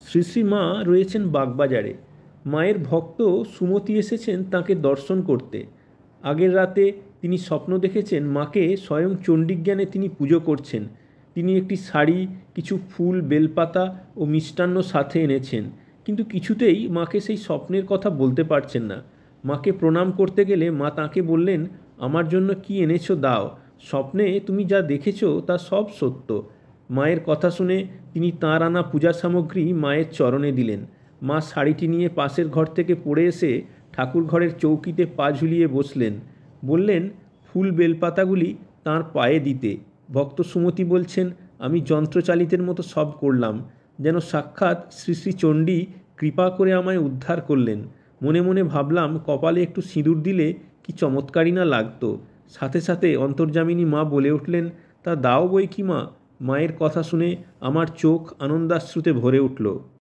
শ্রী শ্রী মা রয়েছেন বাগবাজারে। মায়ের ভক্ত সুমতি এসেছেন তাঁকে দর্শন করতে। আগের রাতে তিনি স্বপ্ন দেখেছেন মাকে স্বয়ং চণ্ডীজ্ঞানে তিনি পুজো করছেন। তিনি একটি শাড়ি, কিছু ফুল, বেলপাতা ও মিষ্টান্ন সাথে এনেছেন, কিন্তু কিছুতেই মাকে সেই স্বপ্নের কথা বলতে পারছেন না। মাকে প্রণাম করতে গেলে মা তাঁকে বললেন, আমার জন্য কি এনেছো দাও, স্বপ্নে তুমি যা দেখেছ তা সব সত্য। মায়ের কথা শুনে তিনি তাঁর আনা পূজা সামগ্রী মায়ের চরণে দিলেন। মা শাড়িটি নিয়ে পাশের ঘর থেকে পড়ে এসে ঠাকুর ঘরের চৌকিতে পা ঝুলিয়ে বসলেন। বললেন ফুল বেলপাতাগুলি তাঁর পায়ে দিতে। ভক্ত সুমতি বলছেন, আমি যন্ত্রচালিতের মতো সব করলাম, যেন সাক্ষাৎ শ্রী শ্রী চণ্ডী কৃপা করে আমায় উদ্ধার করলেন। মনে মনে ভাবলাম কপালে একটু সিঁদুর দিলে কি চমৎকারই না লাগতো। সাথে সাথে অন্তর্যামিনী মা বলে উঠলেন, তা দাও বই কি মা। মায়ের কথা শুনে আমার চোখ আনন্দাশ্রুতে ভরে উঠল।